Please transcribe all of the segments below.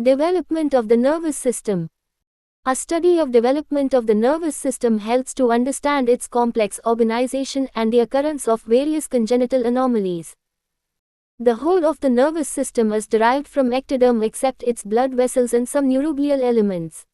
Development of the nervous system. A study of development of the nervous system helps to understand its complex organization and the occurrence of various congenital anomalies. The whole of the nervous system is derived from ectoderm except its blood vessels and some neuroglial elements.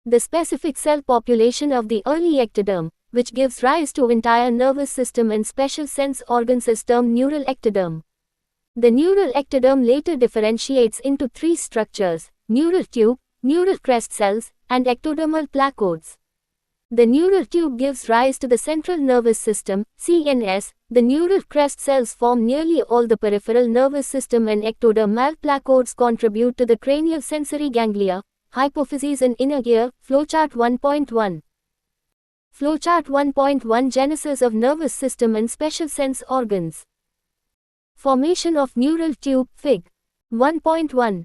The specific cell population of the early ectoderm, which gives rise to entire nervous system and special sense organs, is termed neural ectoderm. The neural ectoderm later differentiates into three structures: neural tube, neural crest cells, and ectodermal placodes. The neural tube gives rise to the central nervous system, CNS. The neural crest cells form nearly all the peripheral nervous system, and ectodermal placodes contribute to the cranial sensory ganglia, hypophyses and inner ear. Flowchart 1.1. Flowchart 1.1 Genesis of nervous system and special sense organs. Formation of neural tube. Fig. 1.1.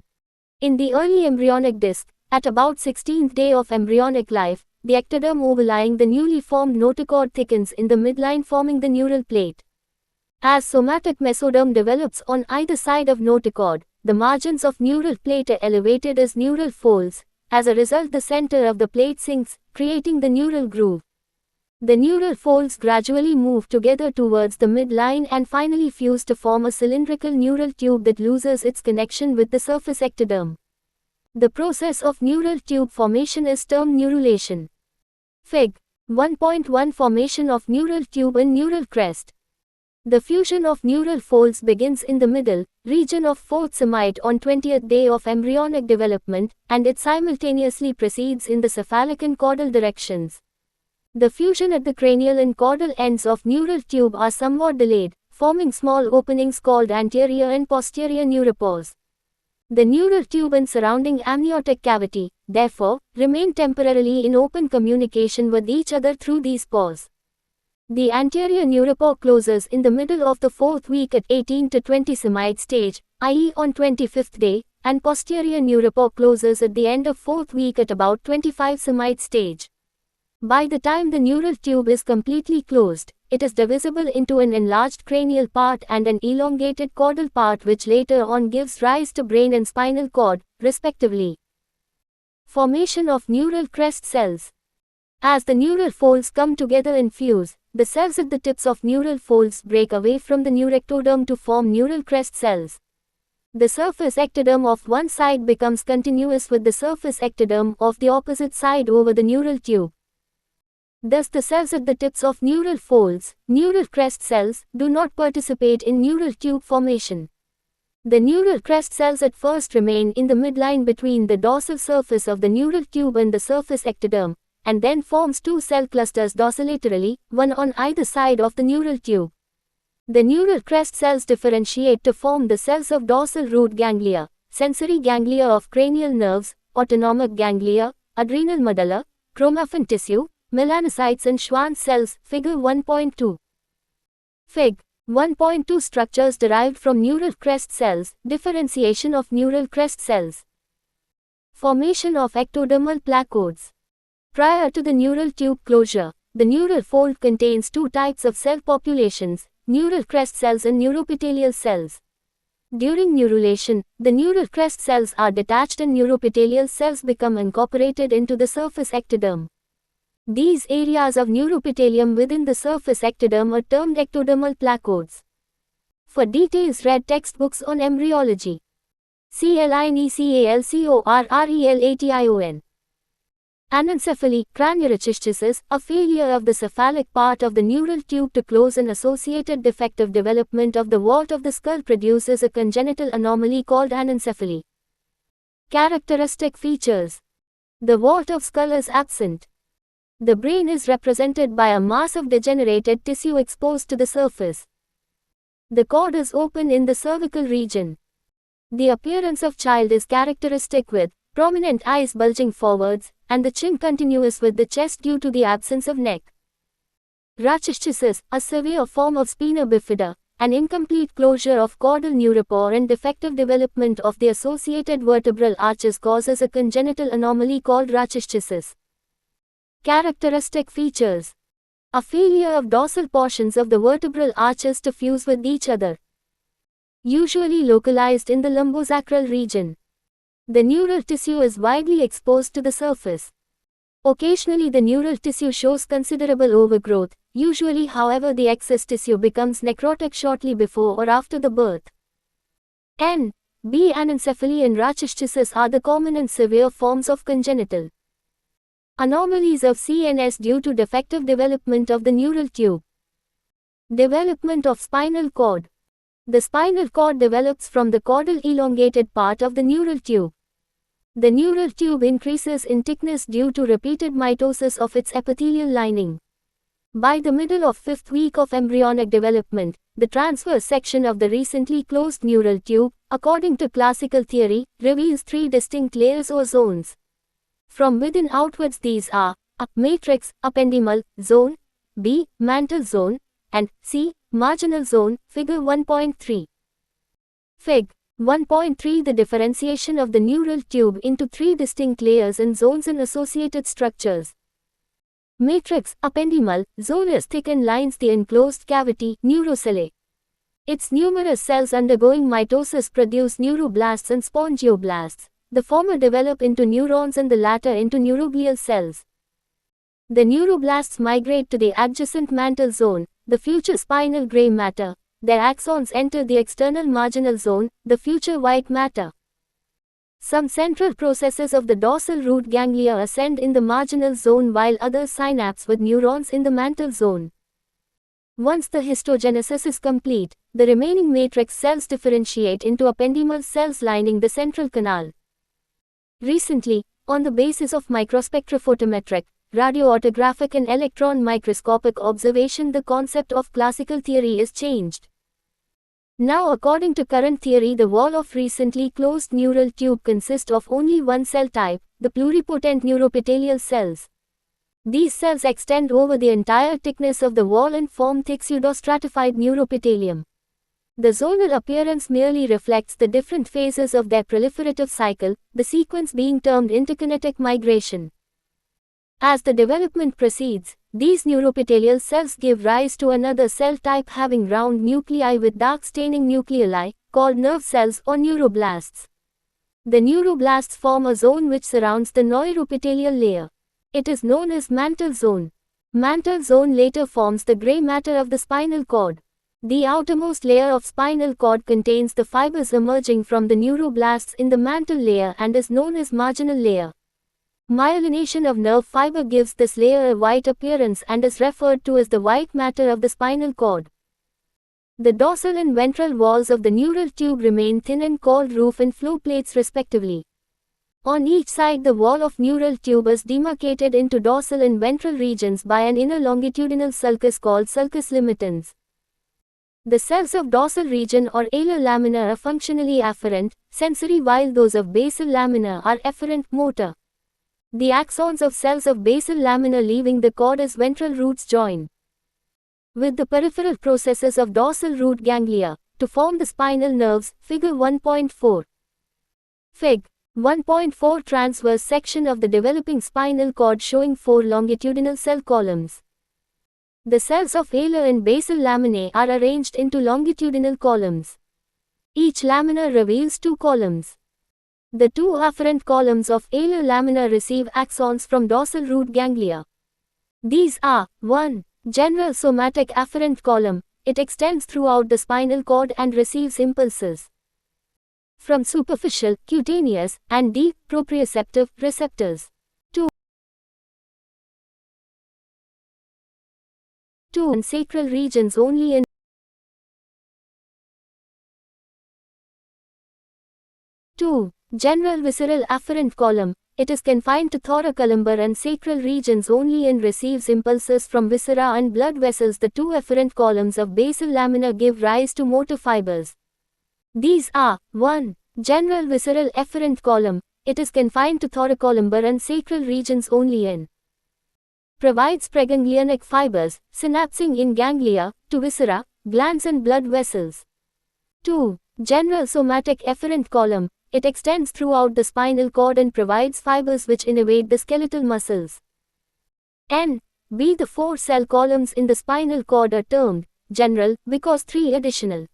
In the early embryonic disc, at about 16th day of embryonic life, the ectoderm overlying the newly formed notochord thickens in the midline, forming the neural plate. As somatic mesoderm develops on either side of notochord, the margins of neural plate are elevated as neural folds. As a result, the center of the plate sinks, creating the neural groove. The neural folds gradually move together towards the midline and finally fuse to form a cylindrical neural tube that loses its connection with the surface ectoderm. The process of neural tube formation is termed neurulation. Fig. 1.1 Formation of neural tube and neural crest. The fusion of neural folds begins in the middle region of fourth somet on 20th day of embryonic development, and it simultaneously proceeds in the cephalic and caudal directions. The fusion at the cranial and caudal ends of neural tube are somewhat delayed, forming small openings called anterior and posterior neuropores. The neural tube and surrounding amniotic cavity, therefore, remain temporarily in open communication with each other through these pores. The anterior neuropore closes in the middle of the fourth week at 18 to 20 somet stage, i.e. on 25th day, and posterior neuropore closes at the end of fourth week at about 25 somet stage. By the time the neural tube is completely closed, it is divisible into an enlarged cranial part and an elongated caudal part, which later on gives rise to brain and spinal cord, respectively. Formation of neural crest cells. As the neural folds come together and fuse, the cells at the tips of neural folds break away from the neurectoderm to form neural crest cells. The surface ectoderm of one side becomes continuous with the surface ectoderm of the opposite side over the neural tube. Thus the cells at the tips of neural folds, neural crest cells, do not participate in neural tube formation. The neural crest cells at first remain in the midline between the dorsal surface of the neural tube and the surface ectoderm, and then forms two cell clusters dorsolaterally, one on either side of the neural tube. The neural crest cells differentiate to form the cells of dorsal root ganglia, sensory ganglia of cranial nerves, autonomic ganglia, adrenal medulla, chromaffin tissue, melanocytes and Schwann cells. Figure 1.2. Fig. 1.2 Structures derived from neural crest cells. Differentiation of neural crest cells. Formation of ectodermal placodes. Prior to the neural tube closure, the neural fold contains two types of cell populations: neural crest cells and neuroepithelial cells. During neurulation, the neural crest cells are detached and neuroepithelial cells become incorporated into the surface ectoderm. These areas of neuroepithelium within the surface ectoderm are termed ectodermal placodes. For details, read textbooks on embryology. CLINECALCORRELATION. Anencephaly, craniorechischosis, a failure of the cephalic part of the neural tube to close, an associated defective development of the vault of the skull, produces a congenital anomaly called anencephaly. Characteristic features. The vault of skull is absent. The brain is represented by a mass of degenerated tissue exposed to the surface. The cord is open in the cervical region. The appearance of child is characteristic with prominent eyes bulging forwards, and the chin continuous with the chest due to the absence of neck. Rachis, a severe form of spina bifida, an incomplete closure of caudal neuropore and defective development of the associated vertebral arches, causes a congenital anomaly called rachis. Characteristic features. A failure of dorsal portions of the vertebral arches to fuse with each other. Usually localized in the lumbosacral region. The neural tissue is widely exposed to the surface. Occasionally the neural tissue shows considerable overgrowth. Usually, however, the excess tissue becomes necrotic shortly before or after the birth. B. Anencephaly and rachis are the common and severe forms of congenital anomalies of CNS due to defective development of the neural tube. Development of spinal cord. The spinal cord develops from the caudal elongated part of the neural tube. The neural tube increases in thickness due to repeated mitosis of its epithelial lining. By the middle of 5th week of embryonic development, the transverse section of the recently closed neural tube, according to classical theory, reveals 3 distinct layers or zones. From within outwards these are A. Matrix, appendymal, zone, B. Mantle zone, and C. Marginal zone, figure 1.3. Fig. 1.3 The differentiation of the neural tube into 3 distinct layers and zones and associated structures. Matrix, appendymal, zone is thick and lines the enclosed cavity, neurocellae. Its numerous cells undergoing mitosis produce neuroblasts and spongioblasts. The former develop into neurons and the latter into neuroglial cells. The neuroblasts migrate to the adjacent mantle zone, the future spinal gray matter. Their axons enter the external marginal zone, the future white matter. Some central processes of the dorsal root ganglia ascend in the marginal zone while others synapse with neurons in the mantle zone. Once the histogenesis is complete, the remaining matrix cells differentiate into appendymal cells lining the central canal. Recently, on the basis of microspectrophotometric, radioautographic and electron microscopic observation, the concept of classical theory is changed. Now, according to current theory, the wall of recently closed neural tube consists of only one cell type, the pluripotent neuroepithelial cells. These cells extend over the entire thickness of the wall and form thick pseudostratified neuroepithelium. The zonal appearance merely reflects the different phases of their proliferative cycle, the sequence being termed interkinetic migration. As the development proceeds, these neuroepithelial cells give rise to another cell type having round nuclei with dark staining nucleoli, called nerve cells or neuroblasts. The neuroblasts form a zone which surrounds the neuroepithelial layer. It is known as mantle zone. Mantle zone later forms the gray matter of the spinal cord. The outermost layer of spinal cord contains the fibers emerging from the neuroblasts in the mantle layer and is known as marginal layer. Myelination of nerve fiber gives this layer a white appearance and is referred to as the white matter of the spinal cord. The dorsal and ventral walls of the neural tube remain thin and called roof and flow plates respectively. On each side the wall of neural tube is demarcated into dorsal and ventral regions by an inner longitudinal sulcus called sulcus limitans. The cells of dorsal region or alar lamina are functionally afferent, sensory, while those of basal lamina are efferent, motor. The axons of cells of basal lamina leaving the cord as ventral roots join with the peripheral processes of dorsal root ganglia to form the spinal nerves, figure 1.4. Fig. 1.4 Transverse section of the developing spinal cord showing 4 longitudinal cell columns. The cells of alar and basal laminae are arranged into longitudinal columns. Each lamina reveals 2 columns. The 2 afferent columns of alar lamina receive axons from dorsal root ganglia. These are 1. General somatic afferent column. It extends throughout the spinal cord and receives impulses from superficial, cutaneous, and deep, proprioceptive receptors. 2. And sacral regions only in 2. General visceral afferent column. It is confined to thoracolumbar and sacral regions only and receives impulses from viscera and blood vessels. The 2 efferent columns of basal lamina give rise to motor fibers. These are 1. General visceral efferent column. It is confined to thoracolumbar and sacral regions only and provides preganglionic fibers, synapsing in ganglia, to viscera, glands and blood vessels. 2. General somatic efferent column. It extends throughout the spinal cord and provides fibers which innervate the skeletal muscles. B. The 4 cell columns in the spinal cord are termed general because 3 additional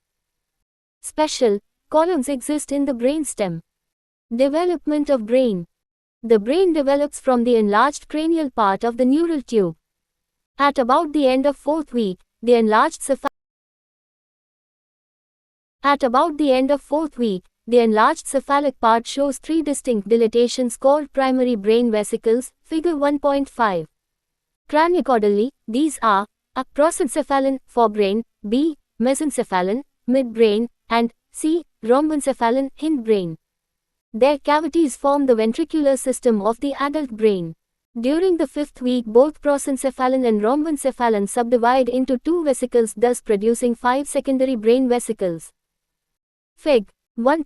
special columns exist in the brainstem. Development of brain. The brain develops from the enlarged cranial part of the neural tube. At about the end of fourth week, the enlarged cephalic part shows three distinct dilatations called primary brain vesicles, figure 1.5. Craniocaudally, these are a. Prosencephalon, forebrain, b. Mesencephalon, midbrain, and c. Rhombencephalon, hindbrain. Their cavities form the ventricular system of the adult brain. During the fifth week, both prosencephalon and rhombencephalon subdivide into two vesicles, thus producing 5 secondary brain vesicles. Fig. 1.